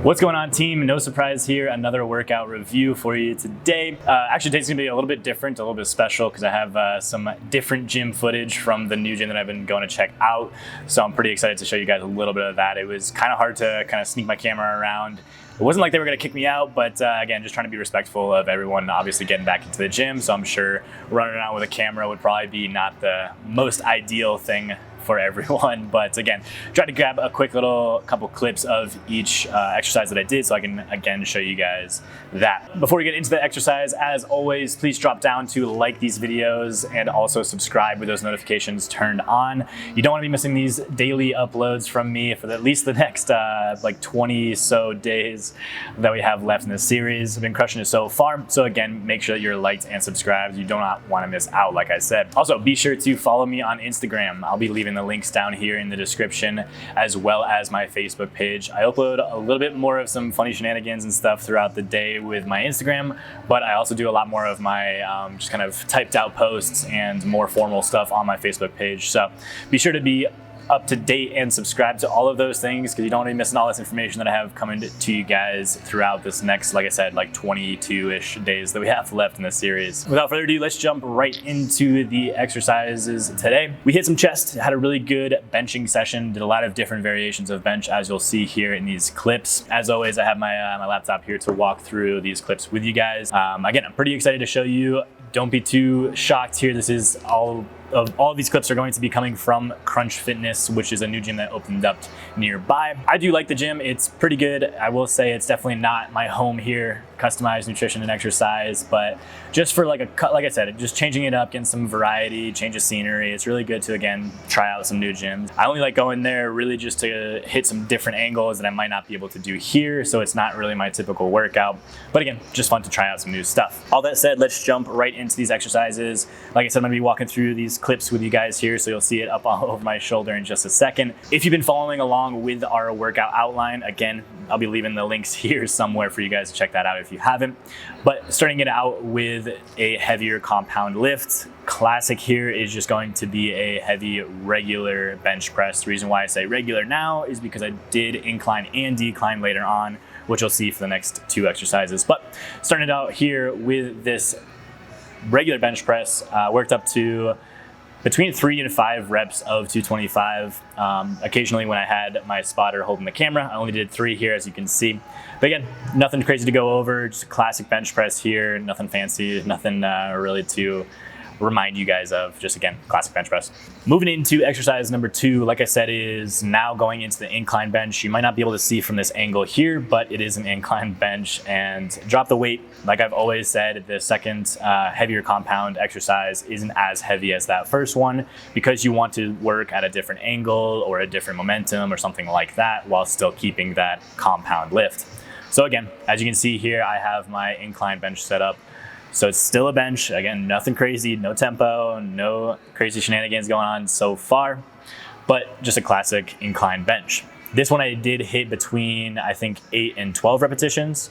What's going on, team? No surprise here, another workout review for you today. Actually, today's gonna be a little bit different, a little bit special, because I have some different gym footage from the new gym that I've been going to check out. So I'm pretty excited to show you guys a little bit of that. It was kind of hard to kind of sneak my camera around. It wasn't like they were gonna kick me out, but again, just trying to be respectful of everyone obviously getting back into the gym. So I'm sure running around with a camera would probably be not the most ideal thing for everyone, but again, try to grab a quick little couple clips of each exercise that I did so I can again show you guys that. Before we get into the exercise, as always, please drop down to like these videos and also subscribe with those notifications turned on. You don't want to be missing these daily uploads from me for at least the next like 20 so days that we have left in this series. I've been crushing it so far, so again, make sure that you're liked and subscribed. You do not want to miss out, like I said. Also, be sure to follow me on Instagram. I'll be leaving the links down here in the description, as well as my Facebook page. I upload a little bit more of some funny shenanigans and stuff throughout the day with my Instagram, but I also do a lot more of my just kind of typed out posts and more formal stuff on my Facebook page. So be sure to be up to date and subscribe to all of those things, because you don't want to be missing all this information that I have coming to you guys throughout this next, like I said, like 22-ish days that we have left in this series. Without further ado, let's jump right into the exercises today. We hit some chest, had a really good benching session, did a lot of different variations of bench, as you'll see here in these clips. As always, I have my laptop here to walk through these clips with you guys. Again, I'm pretty excited to show you. Don't be too shocked here. This is all of these clips are going to be coming from Crunch Fitness, which is a new gym that opened up nearby. I do like the gym. It's pretty good. I will say it's definitely not my home here, customized nutrition and exercise, but just for like I said, just changing it up, getting some variety, change of scenery. It's really good to, again, try out some new gyms. I only like going there really just to hit some different angles that I might not be able to do here, so it's not really my typical workout. But again, just fun to try out some new stuff. All that said, let's jump right into these exercises. Like I said, I'm gonna be walking through these clips with you guys here, so you'll see it up all over my shoulder in just a second. If you've been following along with our workout outline, again, I'll be leaving the links here somewhere for you guys to check that out if you haven't. But starting it out with a heavier compound lift. Classic here is just going to be a heavy regular bench press. The reason why I say regular now is because I did incline and decline later on, which you'll see for the next two exercises. But starting it out here with this regular bench press, worked up to between 3 and 5 reps of 225. Occasionally when I had my spotter holding the camera, I only did 3 here, as you can see. But again, nothing crazy to go over, just a classic bench press here, nothing fancy, nothing really to remind you guys of, just again, classic bench press. Moving into exercise number 2, like I said, is now going into the incline bench. You might not be able to see from this angle here, but it is an incline bench, and drop the weight. Like I've always said, the second heavier compound exercise isn't as heavy as that first one, because you want to work at a different angle or a different momentum or something like that while still keeping that compound lift. So again, as you can see here, I have my incline bench set up. So it's still a bench. Again, nothing crazy, no tempo, no crazy shenanigans going on so far, but just a classic incline bench. This one I did hit between, I think, 8 and 12 repetitions.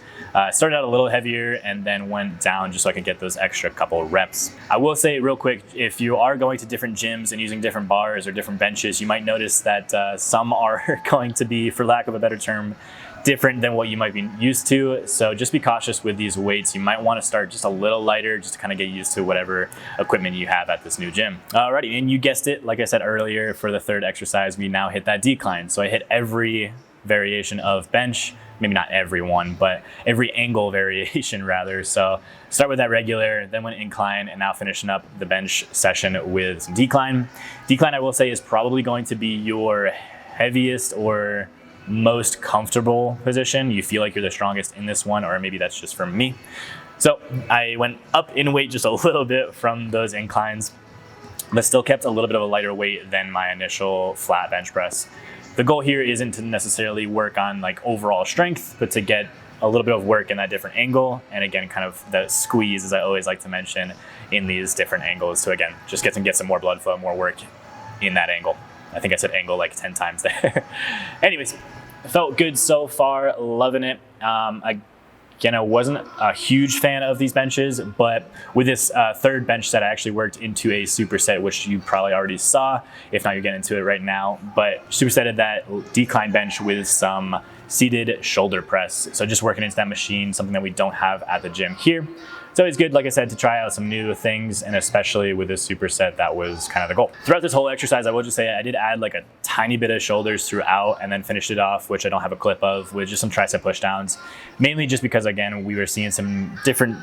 Started out a little heavier and then went down just so I could get those extra couple reps. I will say real quick, if you are going to different gyms and using different bars or different benches, you might notice that some are going to be, for lack of a better term, different than what you might be used to. So just be cautious with these weights. You might want to start just a little lighter, just to kind of get used to whatever equipment you have at this new gym. Alrighty, and you guessed it, like I said earlier, for the third exercise, we now hit that decline. So I hit every variation of bench, maybe not every one, but every angle variation rather. So start with that regular, then went incline, and now finishing up the bench session with some decline. Decline, I will say, is probably going to be your heaviest or most comfortable position. You feel like you're the strongest in this one, or maybe that's just for me. So I went up in weight just a little bit from those inclines, but still kept a little bit of a lighter weight than my initial flat bench press. The goal here isn't to necessarily work on like overall strength, but to get a little bit of work in that different angle. And again, kind of the squeeze, as I always like to mention, in these different angles. So again, just get some more blood flow, more work in that angle. I think I said angle like 10 times there. Anyways, felt good so far, loving it. Again, I wasn't a huge fan of these benches, but with this third bench set, I actually worked into a superset, which you probably already saw. If not, you're getting into it right now. But supersetted that decline bench with some seated shoulder press. So just working into that machine, something that we don't have at the gym here. It's always good, like I said, to try out some new things, and especially with this superset, that was kind of the goal. Throughout this whole exercise, I will just say I did add like a tiny bit of shoulders throughout, and then finished it off, which I don't have a clip of, with just some tricep pushdowns. Mainly just because, again, we were seeing some different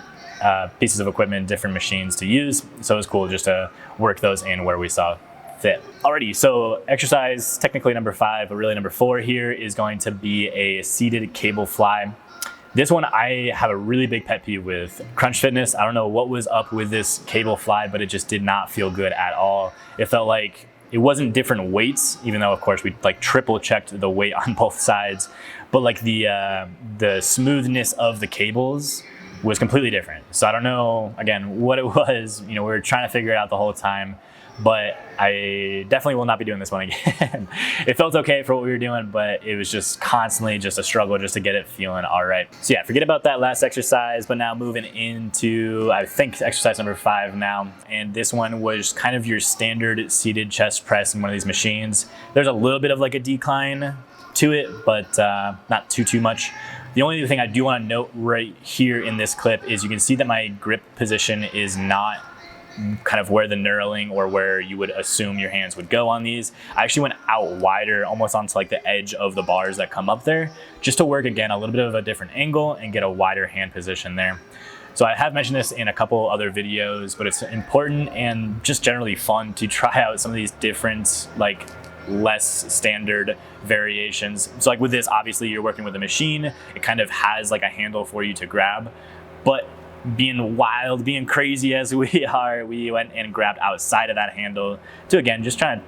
pieces of equipment, different machines to use. So it was cool just to work those in where we saw fit. Alrighty, so exercise technically number 5, but really number 4 here is going to be a seated cable fly. This one I have a really big pet peeve with. Crunch Fitness, I don't know what was up with this cable fly, but it just did not feel good at all. It felt like it wasn't different weights, even though of course we like triple checked the weight on both sides, but like the smoothness of the cables was completely different. So I don't know, again, what it was. You know, we were trying to figure it out the whole time, but I definitely will not be doing this one again. It felt okay for what we were doing, but it was just constantly just a struggle just to get it feeling all right. So yeah, forget about that last exercise, but now moving into, I think, exercise number 5 now. And this one was kind of your standard seated chest press in one of these machines. There's a little bit of like a decline to it, but not too much. The only thing I do want to note right here in this clip is you can see that my grip position is not kind of where the knurling or where you would assume your hands would go on these. I actually went out wider, almost onto like the edge of the bars that come up there, just to work, again, a little bit of a different angle and get a wider hand position there. So I have mentioned this in a couple other videos, but it's important and just generally fun to try out some of these different, like, less standard variations. So like with this, obviously you're working with a machine. It kind of has like a handle for you to grab, but being wild, being crazy as we are, we went and grabbed outside of that handle to, again, just trying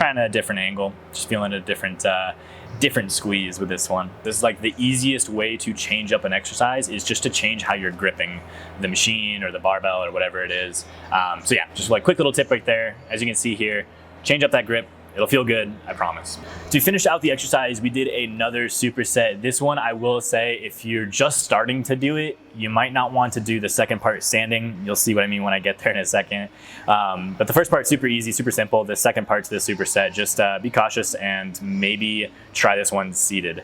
a different angle, just feeling a different squeeze with this one. This is like the easiest way to change up an exercise, is just to change how you're gripping the machine or the barbell or whatever it is. So yeah, just like quick little tip right there. As you can see here, change up that grip. It'll feel good, I promise. To finish out the exercise, we did another superset. This one, I will say, if you're just starting to do it, you might not want to do the second part standing. You'll see what I mean when I get there in a second. But the first part's super easy, super simple. The second part to the superset, just be cautious and maybe try this one seated.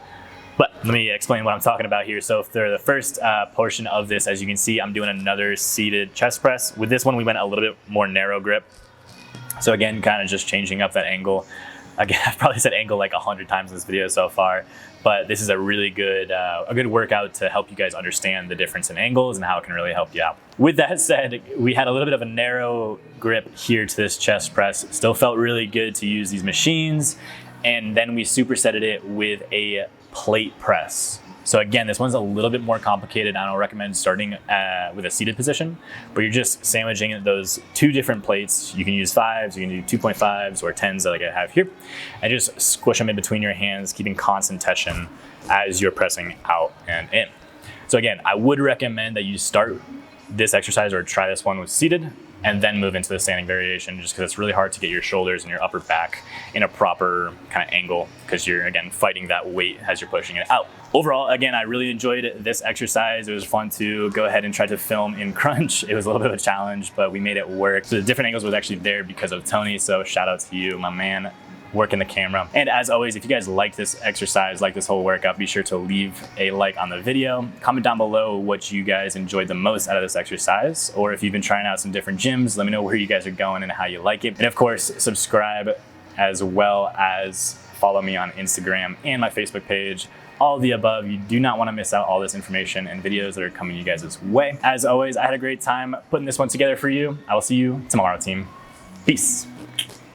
But let me explain what I'm talking about here. So for the first portion of this, as you can see, I'm doing another seated chest press. With this one, we went a little bit more narrow grip. So again, kind of just changing up that angle. Again, I've probably said angle like 100 times in this video so far, but this is a really good, workout to help you guys understand the difference in angles and how it can really help you out. With that said, we had a little bit of a narrow grip here to this chest press. Still felt really good to use these machines. And then we supersetted it with a plate press. So again, this one's a little bit more complicated. I don't recommend starting with a seated position, but you're just sandwiching those 2 different plates. You can use 5s, you can do 2.5s or 10s like I have here, and just squish them in between your hands, keeping constant tension as you're pressing out and in. So again, I would recommend that you start this exercise or try this one with seated, and then move into the standing variation, just because it's really hard to get your shoulders and your upper back in a proper kind of angle, because you're, again, fighting that weight as you're pushing it out. Overall, again, I really enjoyed this exercise. It was fun to go ahead and try to film in crunch. It was a little bit of a challenge, but we made it work. So the different angles was actually there because of Tony, so shout out to you, my man, working the camera. And as always, if you guys like this exercise, like this whole workout, be sure to leave a like on the video. Comment down below what you guys enjoyed the most out of this exercise, or if you've been trying out some different gyms, let me know where you guys are going and how you like it. And of course, subscribe, as well as follow me on Instagram and my Facebook page. All of the above. You do not want to miss out all this information and videos that are coming you guys' way. As always, I had a great time putting this one together for you. I will see you tomorrow, team. Peace.